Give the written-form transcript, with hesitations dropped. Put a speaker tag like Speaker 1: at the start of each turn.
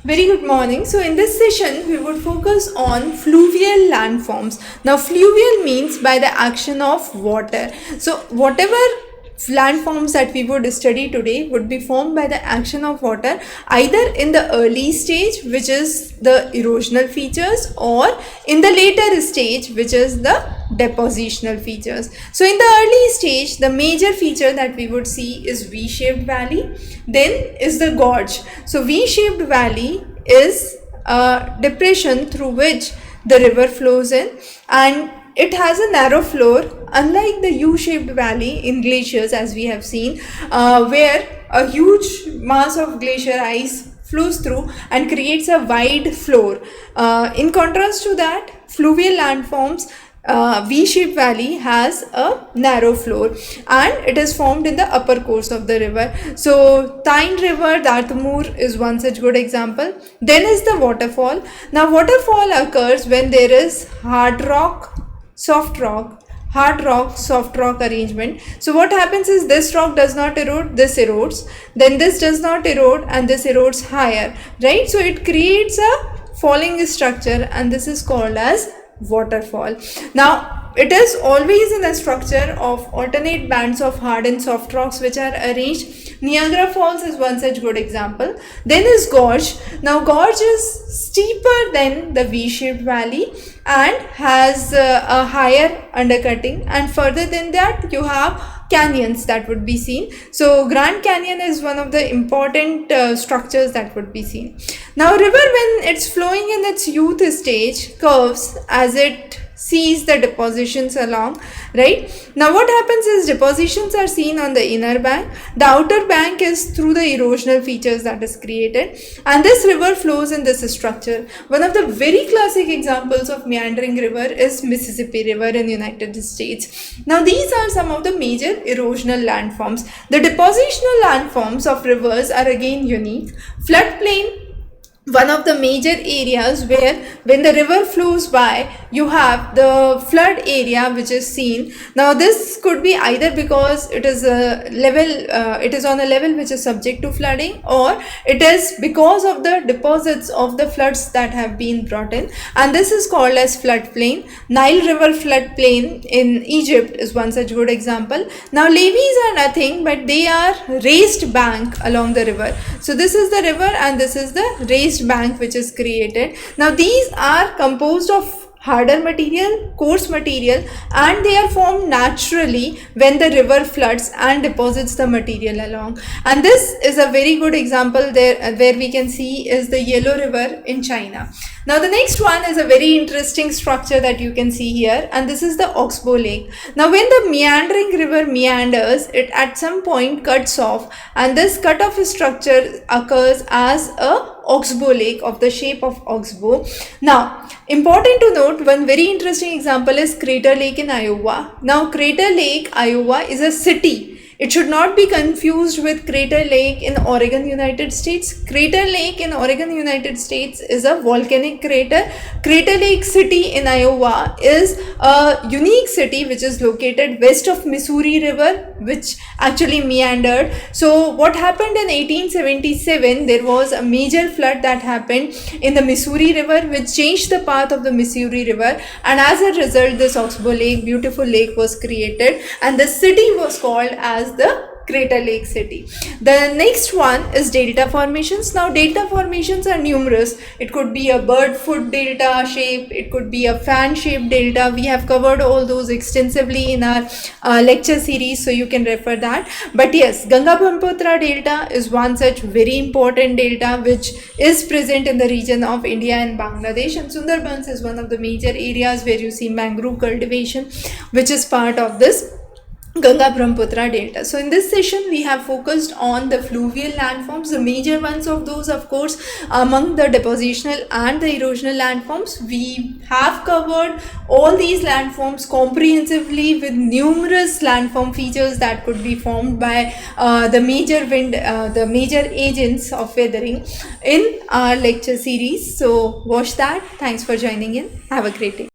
Speaker 1: Very good morning. So in this session, we would focus on fluvial landforms. Now, fluvial means by the action of water. So whatever landforms that we would study today would be formed by the action of water, either in the early stage, which is the erosional features, or in the later stage, which is the depositional features. So in the early stage, the major feature that we would see is V-shaped valley. Then is the gorge. So V-shaped valley is a depression through which the river flows in, and it has a narrow floor, unlike the U-shaped valley in glaciers, as we have seen, where a huge mass of glacier ice flows through and creates a wide floor. In contrast to that, fluvial landforms, V-shaped valley has a narrow floor and it is formed in the upper course of the river. So Tyne River, Dartmoor is one such good example. Then is the waterfall. Now waterfall occurs when there is hard rock, soft rock arrangement. So what happens is this rock does not erode, this erodes, then this does not erode and this erodes higher, right? So it creates a falling structure and this is called as waterfall. Now it is always in a structure of alternate bands of hard and soft rocks which are arranged. Niagara Falls is one such good example. Then is gorge. Now gorge is steeper than the V-shaped valley and has a higher undercutting, and further than that you have canyons that would be seen. So Grand Canyon is one of the important structures that would be seen. Now river, when it's flowing in its youth stage, curves as it sees the depositions along, right? Now what happens is depositions are seen on the inner bank, the outer bank is through the erosional features that is created, and this river flows in this structure. One of the very classic examples of meandering river is Mississippi River in United States. Now these are some of the major erosional landforms. The depositional landforms of rivers are again unique. Floodplain, one of the major areas where when the river flows by, you have the flood area which is seen. Now this could be either because it is a level, it is on a level which is subject to flooding, or it is because of the deposits of the floods that have been brought in, and this is called as floodplain. Nile River floodplain in Egypt is one such good example. Now levees are nothing but they are raised bank along the river. So this is the river and this is the raised bank which is created. Now these are composed of harder material, coarse material, and they are formed naturally when the river floods and deposits the material along. And this is a very good example there where we can see is the Yellow River in China. Now the next one is a very interesting structure that you can see here, and this is the Oxbow Lake. Now when the meandering river meanders, it at some point cuts off, and this cut off structure occurs as a Oxbow Lake of the shape of oxbow. Now important to note, one very interesting example is Crater Lake in Iowa. Now Crater Lake, Iowa is a city. It should not be confused with Crater Lake in Oregon, United States. Crater Lake in Oregon, United States is a volcanic crater. Crater Lake City in Iowa is a unique city which is located west of Missouri River, which actually meandered. So what happened in 1877, there was a major flood that happened in the Missouri River which changed the path of the Missouri River, and as a result this Oxbow Lake, beautiful lake, was created, and the city was called as the Crater Lake City. The next one is delta formations. Now delta formations are numerous. It could be a bird foot delta shape, it could be a fan shaped delta. We have covered all those extensively in our lecture series, so you can refer that. But yes, Ganga Brahmaputra delta is one such very important delta which is present in the region of India and Bangladesh, and Sundarbans is one of the major areas where you see mangrove cultivation, which is part of this Ganga Brahmaputra delta. So in this session we have focused on the fluvial landforms. The major ones of those, of course, among the depositional and the erosional landforms. We have covered all these landforms comprehensively with numerous landform features that could be formed by the major agents of weathering in our lecture series. So watch that. Thanks for joining in. Have a great day.